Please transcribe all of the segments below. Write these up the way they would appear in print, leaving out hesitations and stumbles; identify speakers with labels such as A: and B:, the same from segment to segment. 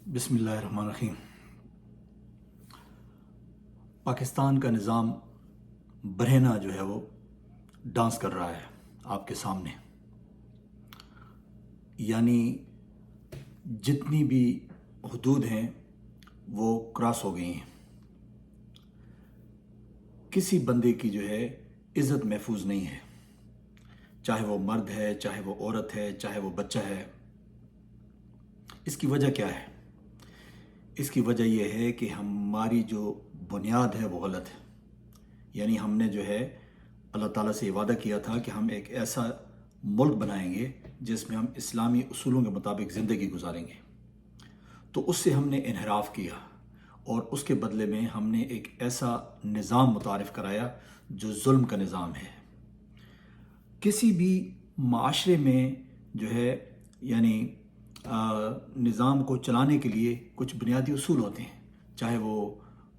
A: بسم اللہ الرحمن الرحیم۔ پاکستان کا نظام برہنہ جو ہے وہ ڈانس کر رہا ہے آپ کے سامنے، یعنی جتنی بھی حدود ہیں وہ کراس ہو گئی ہیں۔ کسی بندے کی جو ہے عزت محفوظ نہیں ہے، چاہے وہ مرد ہے، چاہے وہ عورت ہے، چاہے وہ بچہ ہے۔ اس کی وجہ کیا ہے؟ اس کی وجہ یہ ہے کہ ہماری جو بنیاد ہے وہ غلط ہے۔ یعنی ہم نے جو ہے اللہ تعالیٰ سے وعدہ کیا تھا کہ ہم ایک ایسا ملک بنائیں گے جس میں ہم اسلامی اصولوں کے مطابق زندگی گزاریں گے، تو اس سے ہم نے انحراف کیا اور اس کے بدلے میں ہم نے ایک ایسا نظام متعارف کرایا جو ظلم کا نظام ہے۔ کسی بھی معاشرے میں جو ہے یعنی نظام کو چلانے کے لیے کچھ بنیادی اصول ہوتے ہیں، چاہے وہ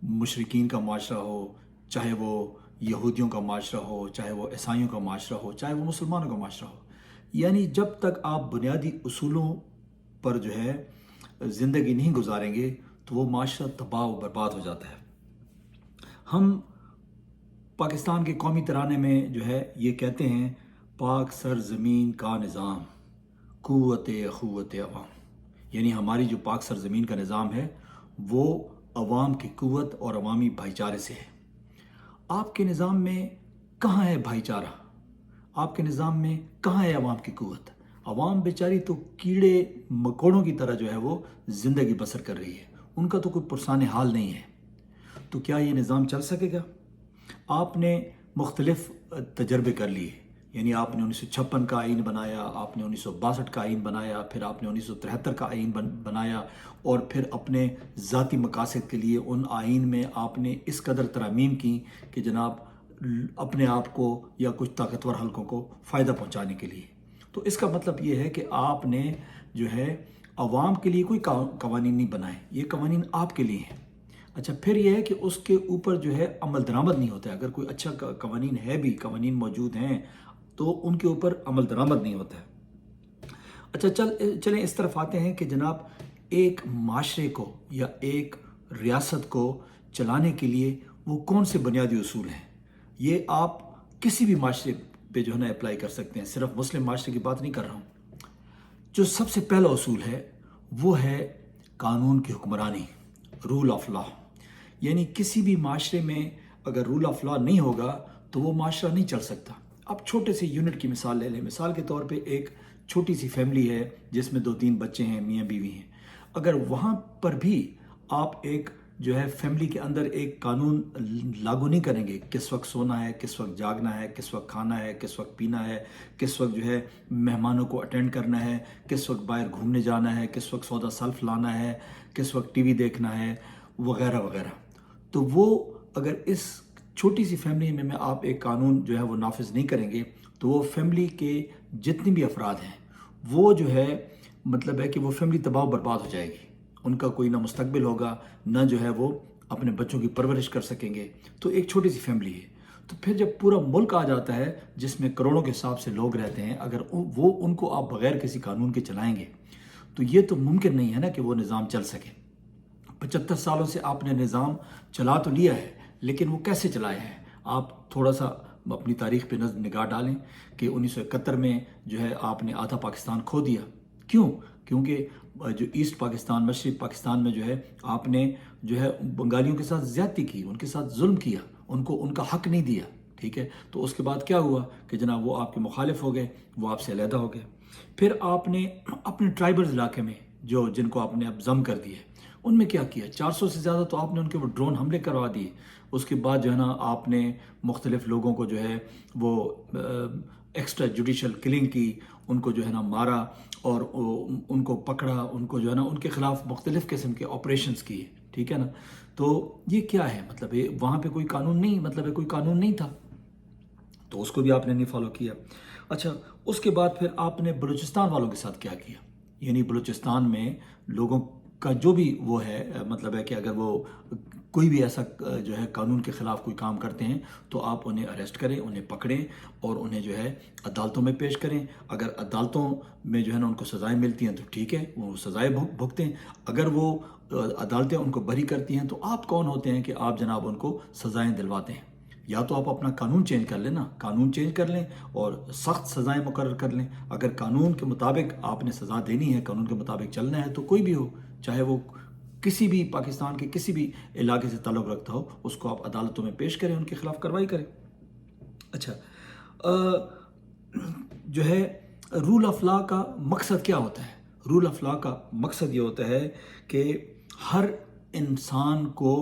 A: مشرکین کا معاشرہ ہو، چاہے وہ یہودیوں کا معاشرہ ہو، چاہے وہ عیسائیوں کا معاشرہ ہو، چاہے وہ مسلمانوں کا معاشرہ ہو۔ یعنی جب تک آپ بنیادی اصولوں پر جو ہے زندگی نہیں گزاریں گے تو وہ معاشرہ تباہ و برباد ہو جاتا ہے۔ ہم پاکستان کے قومی ترانے میں جو ہے یہ کہتے ہیں، پاک سر زمین کا نظام قوت اخوت عوام، یعنی ہماری جو پاک سرزمین کا نظام ہے وہ عوام کی قوت اور عوامی بھائی چارے سے ہے۔ آپ کے نظام میں کہاں ہے بھائی چارہ؟ آپ کے نظام میں کہاں ہے عوام کی قوت؟ عوام بیچاری تو کیڑے مکوڑوں کی طرح جو ہے وہ زندگی بسر کر رہی ہے، ان کا تو کوئی پرسان حال نہیں ہے۔ تو کیا یہ نظام چل سکے گا؟ آپ نے مختلف تجربے کر لیے، یعنی آپ نے 1956 کا آئین بنایا، آپ نے 1962 کا آئین بنایا، پھر آپ نے 1973 کا آئین بنایا، اور پھر اپنے ذاتی مقاصد کے لیے ان آئین میں آپ نے اس قدر ترامیم کی کہ جناب اپنے آپ کو یا کچھ طاقتور حلقوں کو فائدہ پہنچانے کے لیے۔ تو اس کا مطلب یہ ہے کہ آپ نے جو ہے عوام کے لیے کوئی قوانین نہیں بنائے، یہ قوانین آپ کے لیے ہیں۔ اچھا، پھر یہ ہے کہ اس کے اوپر جو ہے عمل درآمد نہیں ہوتا ہے۔ اگر کوئی اچھا قوانین ہے بھی، قوانین موجود ہیں، تو ان کے اوپر عمل درآمد نہیں ہوتا ہے۔ اچھا، چلیں اس طرف آتے ہیں کہ جناب ایک معاشرے کو یا ایک ریاست کو چلانے کے لیے وہ کون سے بنیادی اصول ہیں۔ یہ آپ کسی بھی معاشرے پہ جو ہے نا اپلائی کر سکتے ہیں، صرف مسلم معاشرے کی بات نہیں کر رہا ہوں۔ جو سب سے پہلا اصول ہے وہ ہے قانون کی حکمرانی، رول آف لا۔ یعنی کسی بھی معاشرے میں اگر رول آف لا نہیں ہوگا تو وہ معاشرہ نہیں چل سکتا۔ اب چھوٹے سے یونٹ کی مثال لے لیں۔ مثال کے طور پہ ایک چھوٹی سی فیملی ہے جس میں 2-3 بچے ہیں، میاں بیوی ہیں۔ اگر وہاں پر بھی آپ ایک جو ہے فیملی کے اندر ایک قانون لاگو نہیں کریں گے، کس وقت سونا ہے، کس وقت جاگنا ہے، کس وقت کھانا ہے، کس وقت پینا ہے، کس وقت جو ہے مہمانوں کو اٹینڈ کرنا ہے، کس وقت باہر گھومنے جانا ہے، کس وقت سودا سلف لانا ہے، کس وقت ٹی وی دیکھنا ہے، وغیرہ وغیرہ، تو وہ اگر اس چھوٹی سی فیملی میں آپ ایک قانون جو ہے وہ نافذ نہیں کریں گے تو وہ فیملی کے جتنی بھی افراد ہیں وہ جو ہے مطلب ہے کہ وہ فیملی تباہ و برباد ہو جائے گی۔ ان کا کوئی نہ مستقبل ہوگا، نہ جو ہے وہ اپنے بچوں کی پرورش کر سکیں گے۔ تو ایک چھوٹی سی فیملی ہے، تو پھر جب پورا ملک آ جاتا ہے جس میں کروڑوں کے حساب سے لوگ رہتے ہیں، اگر وہ ان کو آپ بغیر کسی قانون کے چلائیں گے تو یہ تو ممکن نہیں ہے نا کہ وہ نظام چل سکے۔ 75 سالوں سے آپ نے نظام چلا تو لیا ہے، لیکن وہ کیسے چلایا ہے؟ آپ تھوڑا سا اپنی تاریخ پہ نگاہ ڈالیں کہ 1971 میں جو ہے آپ نے آدھا پاکستان کھو دیا۔ کیوں؟ کیونکہ جو ایسٹ پاکستان، مشرق پاکستان میں جو ہے آپ نے جو ہے بنگالیوں کے ساتھ زیادتی کی، ان کے ساتھ ظلم کیا، ان کو ان کا حق نہیں دیا، ٹھیک ہے؟ تو اس کے بعد کیا ہوا کہ جناب وہ آپ کے مخالف ہو گئے، وہ آپ سے علیحدہ ہو گئے۔ پھر آپ نے اپنے ٹرائبلز علاقے میں جن کو آپ نے اب ضم کر دیا، ان میں کیا کیا؟ 400 سے زیادہ تو آپ نے ان کے وہ ڈرون حملے کروا دیے۔ اس کے بعد جو ہے نا آپ نے مختلف لوگوں کو جو ہے وہ ایکسٹرا جوڈیشل کلنگ کی، ان کو جو ہے نا مارا اور ان کو پکڑا، ان کو جو ہے نا ان کے خلاف مختلف قسم کے آپریشنز کیے، ٹھیک ہے نا؟ تو یہ کیا ہے؟ مطلب وہاں پہ کوئی قانون نہیں، مطلب کوئی قانون نہیں تھا، تو اس کو بھی آپ نے نہیں فالو کیا۔ اچھا، اس کے بعد پھر آپ نے بلوچستان والوں کے ساتھ کیا کیا؟ یعنی بلوچستان میں لوگوں کا جو بھی وہ ہے، مطلب ہے کہ اگر وہ کوئی بھی ایسا جو ہے قانون کے خلاف کوئی کام کرتے ہیں تو آپ انہیں اریسٹ کریں، انہیں پکڑیں اور انہیں جو ہے عدالتوں میں پیش کریں. اگر عدالتوں میں جو ہے نا ان کو سزائیں ملتی ہیں تو ٹھیک ہے، وہ سزائیں بھگتیں. اگر وہ عدالتیں ان کو بری کرتی ہیں تو آپ کون ہوتے ہیں کہ آپ جناب ان کو سزائیں دلواتے ہیں؟ یا تو آپ اپنا قانون چینج کر لیں نا، قانون چینج کر لیں اور سخت سزائیں مقرر کر لیں. اگر قانون کے مطابق آپ نے سزا دینی ہے، قانون کے مطابق چلنا ہے، تو کوئی بھی ہو، چاہے وہ کسی بھی پاکستان کے کسی بھی علاقے سے تعلق رکھتا ہو، اس کو آپ عدالتوں میں پیش کریں، ان کے خلاف کارروائی کریں. اچھا، جو ہے رول آف لا کا مقصد کیا ہوتا ہے؟ رول آف لا کا مقصد یہ ہوتا ہے کہ ہر انسان کو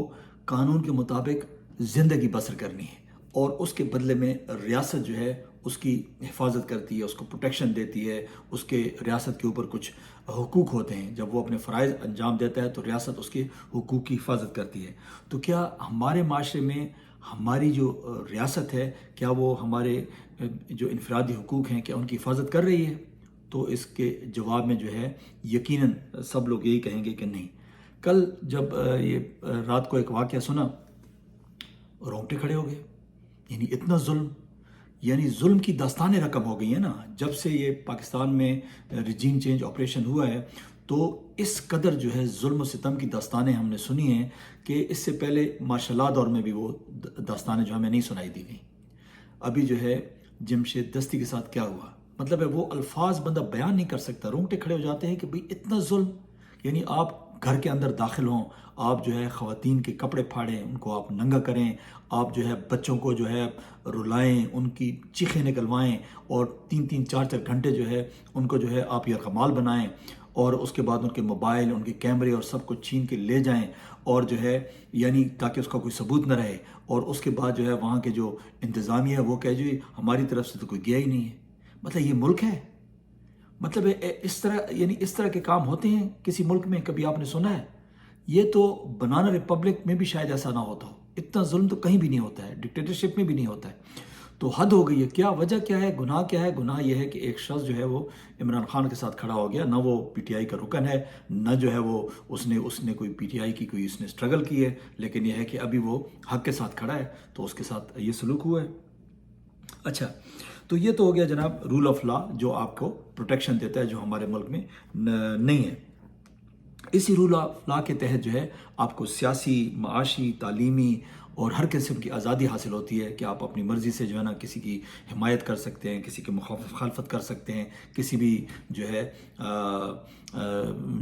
A: قانون کے مطابق زندگی بسر کرنی ہے اور اس کے بدلے میں ریاست جو ہے اس کی حفاظت کرتی ہے، اس کو پروٹیکشن دیتی ہے. اس کے ریاست کے اوپر کچھ حقوق ہوتے ہیں، جب وہ اپنے فرائض انجام دیتا ہے تو ریاست اس کے حقوق کی حفاظت کرتی ہے. تو کیا ہمارے معاشرے میں ہماری جو ریاست ہے، کیا وہ ہمارے جو انفرادی حقوق ہیں کیا ان کی حفاظت کر رہی ہے؟ تو اس کے جواب میں جو ہے یقیناً سب لوگ یہی کہیں گے کہ نہیں. کل جب یہ رات کو ایک واقعہ سنا، رونگٹے کھڑے ہو گئے. یعنی اتنا ظلم، یعنی ظلم کی داستانیں رقم ہو گئی ہیں نا. جب سے یہ پاکستان میں ریجیم چینج آپریشن ہوا ہے تو اس قدر جو ہے ظلم و ستم کی داستانیں ہم نے سنی ہیں کہ اس سے پہلے ماشاء اللہ دور میں بھی وہ داستانیں جو ہمیں نہیں سنائی دی گئیں. ابھی جو ہے جمشید دستی کے ساتھ کیا ہوا، مطلب ہے وہ الفاظ بندہ بیان نہیں کر سکتا. رونگٹے کھڑے ہو جاتے ہیں کہ بھئی اتنا ظلم. یعنی آپ گھر کے اندر داخل ہوں، آپ جو ہے خواتین کے کپڑے پھاڑیں، ان کو آپ ننگا کریں، آپ جو ہے بچوں کو جو ہے رلائیں، ان کی چیخیں نکلوائیں اور 3-4 گھنٹے جو ہے ان کو جو ہے آپ یرغمال بنائیں اور اس کے بعد ان کے موبائل، ان کے کیمرے اور سب کچھ چھین کے لے جائیں اور جو ہے یعنی تاکہ اس کا کوئی ثبوت نہ رہے. اور اس کے بعد جو ہے وہاں کے جو انتظامیہ ہے وہ کہے جی ہماری طرف سے تو کوئی گیا ہی نہیں ہے. مطلب یہ ملک ہے؟ مطلب اس طرح یعنی اس طرح کے کام ہوتے ہیں کسی ملک میں؟ کبھی آپ نے سنا ہے؟ یہ تو بنانا ریپبلک میں بھی شاید ایسا نہ ہوتا ہو. اتنا ظلم تو کہیں بھی نہیں ہوتا ہے، ڈکٹیٹرشپ میں بھی نہیں ہوتا ہے. تو حد ہو گئی ہے. کیا وجہ کیا ہے؟ گناہ کیا ہے؟ گناہ یہ ہے کہ ایک شخص جو ہے وہ عمران خان کے ساتھ کھڑا ہو گیا. نہ وہ پی ٹی آئی کا رکن ہے، نہ جو ہے وہ اس نے کوئی پی ٹی آئی کی کوئی اس نے سٹرگل کی ہے، لیکن یہ ہے کہ ابھی وہ حق کے ساتھ کھڑا ہے تو اس کے ساتھ یہ سلوک ہوا ہے. اچھا، تو یہ تو ہو گیا جناب رول آف لا جو آپ کو پروٹیکشن دیتا ہے، جو ہمارے ملک میں نہیں ہے. اسی رول آف لا کے تحت جو ہے آپ کو سیاسی، معاشی، تعلیمی اور ہر قسم کی آزادی حاصل ہوتی ہے کہ آپ اپنی مرضی سے جو ہے نا کسی کی حمایت کر سکتے ہیں، کسی کی مخالفت کر سکتے ہیں، کسی بھی جو ہے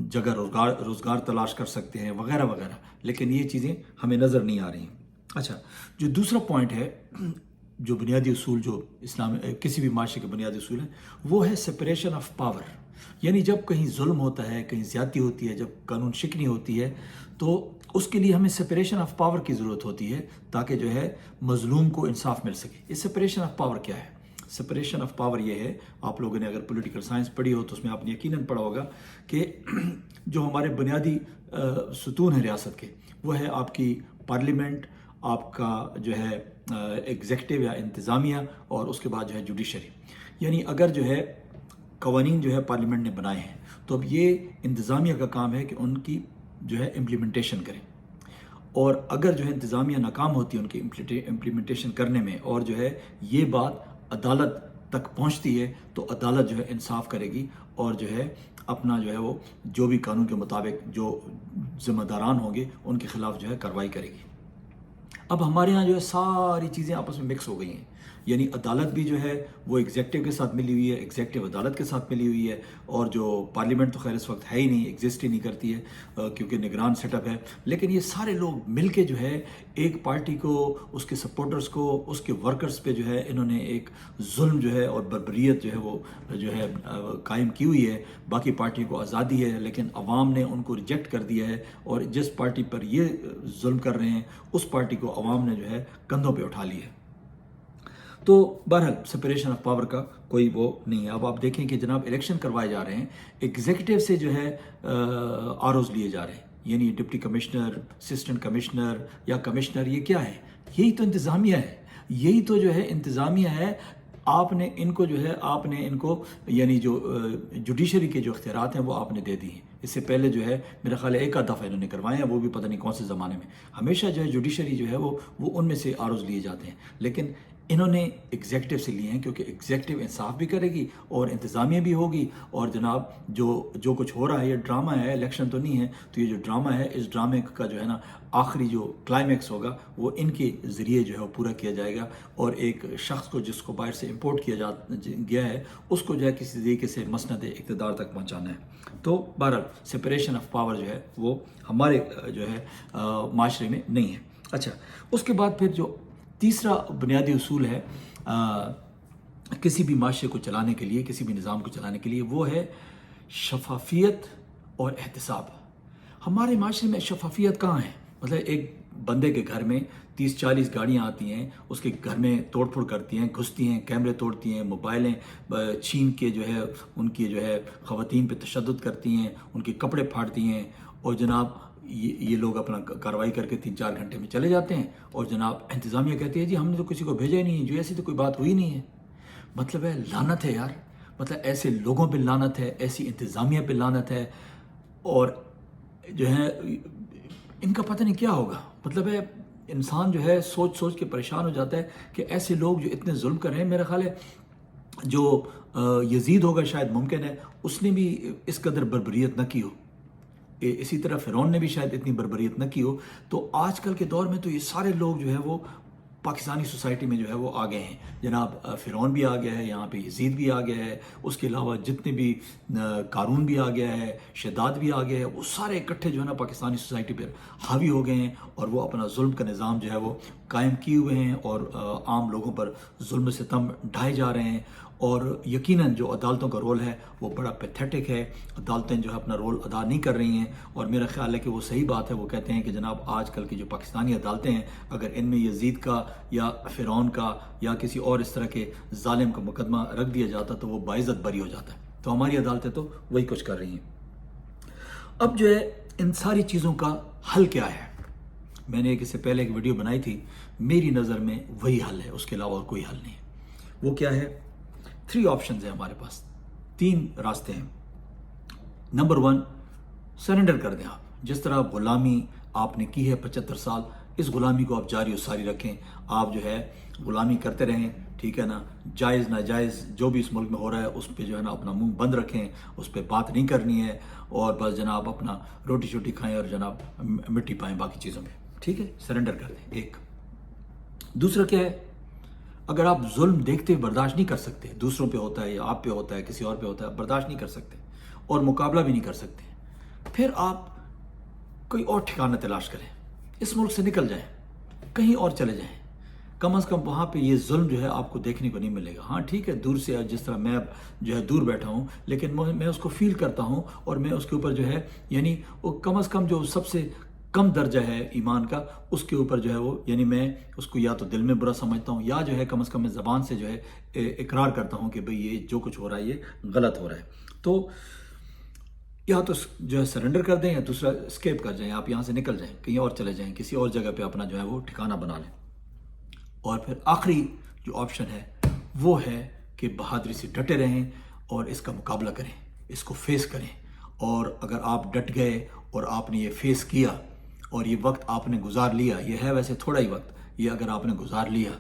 A: جگہ روزگار تلاش کر سکتے ہیں وغیرہ وغیرہ. لیکن یہ چیزیں ہمیں نظر نہیں آ رہی ہیں. اچھا، جو دوسرا پوائنٹ ہے، جو بنیادی اصول جو اسلام کسی بھی معاشرے کے بنیادی اصول ہیں، وہ ہے سپریشن آف پاور. یعنی جب کہیں ظلم ہوتا ہے، کہیں زیادتی ہوتی ہے، جب قانون شکنی ہوتی ہے تو اس کے لیے ہمیں سپریشن آف پاور کی ضرورت ہوتی ہے تاکہ جو ہے مظلوم کو انصاف مل سکے. یہ سپریشن آف پاور کیا ہے؟ سپریشن آف پاور یہ ہے، آپ لوگوں نے اگر پولیٹیکل سائنس پڑھی ہو تو اس میں آپ نے یقیناً پڑھا ہوگا کہ جو ہمارے بنیادی ستون ہیں ریاست کے، وہ ہے آپ کی پارلیمنٹ، آپ کا جو ہے ایگزیکٹو یا انتظامیہ، اور اس کے بعد جو ہے جوڈیشری. یعنی اگر جو ہے قوانین جو ہے پارلیمنٹ نے بنائے ہیں تو اب یہ انتظامیہ کا کام ہے کہ ان کی جو ہے امپلیمنٹیشن کریں. اور اگر جو ہے انتظامیہ ناکام ہوتی ہے ان کی امپلیمنٹیشن کرنے میں اور جو ہے یہ بات عدالت تک پہنچتی ہے تو عدالت جو ہے انصاف کرے گی اور جو ہے اپنا جو ہے وہ جو بھی قانون کے مطابق جو ذمہ داران ہوں گے ان کے خلاف جو ہے کارروائی کرے گی. اب ہمارے ہاں جو ہے ساری چیزیں آپس میں مکس ہو گئی ہیں. یعنی عدالت بھی جو ہے وہ ایگزیکٹو کے ساتھ ملی ہوئی ہے، ایگزیکٹو عدالت کے ساتھ ملی ہوئی ہے، اور جو پارلیمنٹ تو خیر اس وقت ہے ہی نہیں، ایگزسٹ ہی نہیں کرتی ہے کیونکہ نگران سیٹ اپ ہے. لیکن یہ سارے لوگ مل کے جو ہے ایک پارٹی کو، اس کے سپورٹرز کو، اس کے ورکرز پہ جو ہے انہوں نے ایک ظلم جو ہے اور بربریت جو ہے وہ جو ہے قائم کی ہوئی ہے. باقی پارٹی کو آزادی ہے لیکن عوام نے ان کو ریجیکٹ کر دیا ہے، اور جس پارٹی پر یہ ظلم کر رہے ہیں اس پارٹی کو عوام نے جو ہے کندھوں پہ اٹھا لیا ہے. تو بہرحال سپریشن آف پاور کا کوئی وہ نہیں ہے. اب آپ دیکھیں کہ جناب الیکشن کروائے جا رہے ہیں، ایگزیکٹو سے جو ہے آروز لیے جا رہے ہیں. یعنی ڈپٹی کمشنر، اسسٹنٹ کمشنر یا کمشنر، یہ کیا ہے؟ یہی تو انتظامیہ ہے، یہی تو جو ہے انتظامیہ ہے. آپ نے ان کو یعنی جو جوڈیشری کے جو اختیارات ہیں وہ آپ نے دے دی ہیں. اس سے پہلے جو ہے میرا خیال ہے ایک آدھ دفعہ انہوں نے کروائے ہیں، وہ بھی پتہ نہیں کون سے زمانے میں. ہمیشہ جو ہے جوڈیشری جو ہے وہ ان میں سے آروز لیے جاتے ہیں، لیکن انہوں نے ایگزیکٹو سے لیے ہیں کیونکہ ایگزیکٹو انصاف بھی کرے گی اور انتظامیہ بھی ہوگی. اور جناب جو کچھ ہو رہا ہے یہ ڈرامہ ہے، الیکشن تو نہیں ہے، تو یہ جو ڈرامہ ہے اس ڈرامے کا جو ہے نا آخری جو کلائمیکس ہوگا وہ ان کے ذریعے جو ہے وہ پورا کیا جائے گا. اور ایک شخص کو جس کو باہر سے امپورٹ کیا گیا ہے اس کو جو ہے کسی طریقے سے مسند اقتدار تک پہنچانا ہے. تو بہرحال سپریشن آف پاور جو ہے وہ ہمارے جو ہے معاشرے میں نہیں ہے. اچھا، اس کے بعد پھر جو تیسرا بنیادی اصول ہے کسی بھی معاشرے کو چلانے کے لیے، کسی بھی نظام کو چلانے کے لیے، وہ ہے شفافیت اور احتساب. ہمارے معاشرے میں شفافیت کہاں ہے؟ مطلب ایک بندے کے گھر میں 30-40 گاڑیاں آتی ہیں، اس کے گھر میں توڑ پھوڑ کرتی ہیں، گھستی ہیں، کیمرے توڑتی ہیں، موبائلیں چھین کے جو ہے ان کی جو ہے خواتین پہ تشدد کرتی ہیں، ان کے کپڑے پھاڑتی ہیں، اور جناب یہ لوگ اپنا کارروائی کر کے 3-4 گھنٹے میں چلے جاتے ہیں. اور جناب انتظامیہ کہتی ہے جی ہم نے تو کسی کو بھیجا ہی نہیں ہے، جو ایسی تو کوئی بات ہوئی نہیں ہے. مطلب ہے لعنت ہے یار، مطلب ایسے لوگوں پہ لعنت ہے، ایسی انتظامیہ پہ لعنت ہے. اور جو ہے ان کا پتہ نہیں کیا ہوگا. مطلب ہے انسان جو ہے سوچ سوچ کے پریشان ہو جاتا ہے کہ ایسے لوگ جو اتنے ظلم کر رہے ہیں. میرا خیال ہے جو یزید ہوگا شاید ممکن ہے اس نے بھی اس قدر بربریت نہ کی ہو، اسی طرح فرعون نے بھی شاید اتنی بربریت نہ کی ہو. تو آج کل کے دور میں تو یہ سارے لوگ جو ہے وہ پاکستانی سوسائٹی میں جو ہے وہ آ گئے ہیں. جناب فرعون بھی آ گیا ہے، یہاں پہ یزید بھی آ گیا ہے، اس کے علاوہ جتنے بھی قارون بھی آ گیا ہے، شداد بھی آ گیا ہے، وہ سارے اکٹھے جو ہے نا پاکستانی سوسائٹی پر حاوی ہو گئے ہیں اور وہ اپنا ظلم کا نظام جو ہے وہ قائم کیے ہوئے ہیں اور عام لوگوں پر ظلم ستم ڈھائے جا رہے ہیں. اور یقیناً جو عدالتوں کا رول ہے وہ بڑا پیتھیٹک ہے. عدالتیں جو ہے اپنا رول ادا نہیں کر رہی ہیں، اور میرا خیال ہے کہ وہ صحیح بات ہے. وہ کہتے ہیں کہ جناب آج کل کی جو پاکستانی عدالتیں ہیں، اگر ان میں یزید کا یا فرعون کا یا کسی اور اس طرح کے ظالم کا مقدمہ رکھ دیا جاتا تو وہ باعزت بری ہو جاتا ہے. تو ہماری عدالتیں تو وہی کچھ کر رہی ہیں. اب جو ہے ان ساری چیزوں کا حل کیا ہے؟ میں نے اس سے پہلے ایک ویڈیو بنائی تھی، میری نظر میں وہی حل ہے، اس کے علاوہ اور کوئی حل نہیں ہے. وہ کیا ہے؟ 3 آپشنز ہیں ہمارے پاس، 3 راستے ہیں. نمبر 1، سرنڈر کر دیں. آپ جس طرح غلامی آپ نے کی ہے 75 سال، اس غلامی کو آپ جاری و ساری رکھیں. آپ جو ہے غلامی کرتے رہیں، ٹھیک ہے نا. جائز ناجائز جو بھی اس ملک میں ہو رہا ہے اس پہ جو ہے نا اپنا منہ بند رکھیں، اس پہ بات نہیں کرنی ہے، اور بس جناب اپنا روٹی شوٹی کھائیں اور جناب مٹی پائیں باقی چیزوں میں. ٹھیک ہے، سرنڈر کر دیں. ایک. دوسرا کیا ہے؟ اگر آپ ظلم دیکھتے ہوئے برداشت نہیں کر سکتے، دوسروں پہ ہوتا ہے یا آپ پہ ہوتا ہے، کسی اور پہ ہوتا ہے، برداشت نہیں کر سکتے اور مقابلہ بھی نہیں کر سکتے، پھر آپ کوئی اور ٹھکانہ تلاش کریں، اس ملک سے نکل جائیں، کہیں اور چلے جائیں. کم از کم وہاں پہ یہ ظلم جو ہے آپ کو دیکھنے کو نہیں ملے گا. ہاں ٹھیک ہے، دور سے جس طرح میں جو ہے دور بیٹھا ہوں، لیکن میں اس کو فیل کرتا ہوں، اور میں اس کے اوپر جو ہے یعنی وہ کم از کم جو سب سے کم درجہ ہے ایمان کا، اس کے اوپر جو ہے وہ یعنی میں اس کو یا تو دل میں برا سمجھتا ہوں، یا جو ہے کم از کم میں زبان سے جو ہے اقرار کرتا ہوں کہ بھئی یہ جو کچھ ہو رہا ہے یہ غلط ہو رہا ہے. تو یا تو جو ہے سرنڈر کر دیں، یا دوسرا اسکیپ کر جائیں، آپ یہاں سے نکل جائیں، کہیں اور چلے جائیں، کسی اور جگہ پہ اپنا جو ہے وہ ٹھکانہ بنا لیں. اور پھر آخری جو آپشن ہے وہ ہے کہ بہادری سے ڈٹے رہیں اور اس کا مقابلہ کریں، اس کو فیس کریں. اور اگر آپ ڈٹ گئے اور آپ نے یہ فیس کیا اور یہ وقت آپ نے گزار لیا، یہ ہے ویسے تھوڑا ہی وقت، یہ اگر آپ نے گزار لیا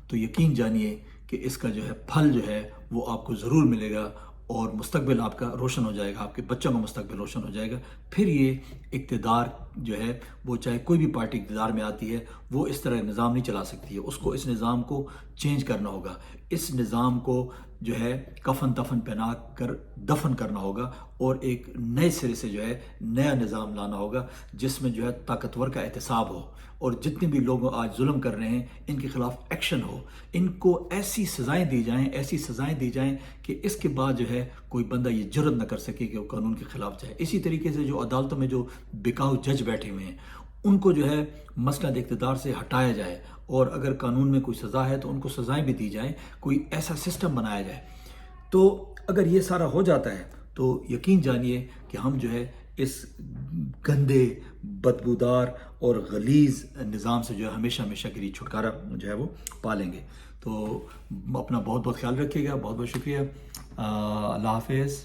A: تو یقین جانیے کہ اس کا جو ہے پھل جو ہے وہ آپ کو ضرور ملے گا، اور مستقبل آپ کا روشن ہو جائے گا، آپ کے بچوں کا مستقبل روشن ہو جائے گا. پھر یہ اقتدار جو ہے وہ چاہے کوئی بھی پارٹی اقتدار میں آتی ہے وہ اس طرح نظام نہیں چلا سکتی ہے. اس کو اس نظام کو چینج کرنا ہوگا، اس نظام کو جو ہے کفن دفن پہنا کر دفن کرنا ہوگا، اور ایک نئے سرے سے جو ہے نیا نظام لانا ہوگا جس میں جو ہے طاقتور کا احتساب ہو، اور جتنے بھی لوگ آج ظلم کر رہے ہیں ان کے خلاف ایکشن ہو. ان کو ایسی سزائیں دی جائیں، ایسی سزائیں دی جائیں کہ اس کے بعد جو ہے کوئی بندہ یہ جرت نہ کر سکے کہ وہ قانون کے خلاف جائے. اسی طریقے سے جو عدالتوں میں جو بکاؤ جج بیٹھے ہوئے ہیں ان کو جو ہے مسند اقتدار سے ہٹایا جائے، اور اگر قانون میں کوئی سزا ہے تو ان کو سزائیں بھی دی جائیں، کوئی ایسا سسٹم بنایا جائے. تو اگر یہ سارا ہو جاتا ہے تو یقین جانیے کہ ہم جو ہے اس گندے بدبودار اور غلیظ نظام سے جو ہے ہمیشہ ہمیشہ کے لیے چھٹکارا جو ہے وہ پالیں گے. تو اپنا بہت بہت خیال رکھیے گا. بہت بہت شکریہ. اللہ حافظ.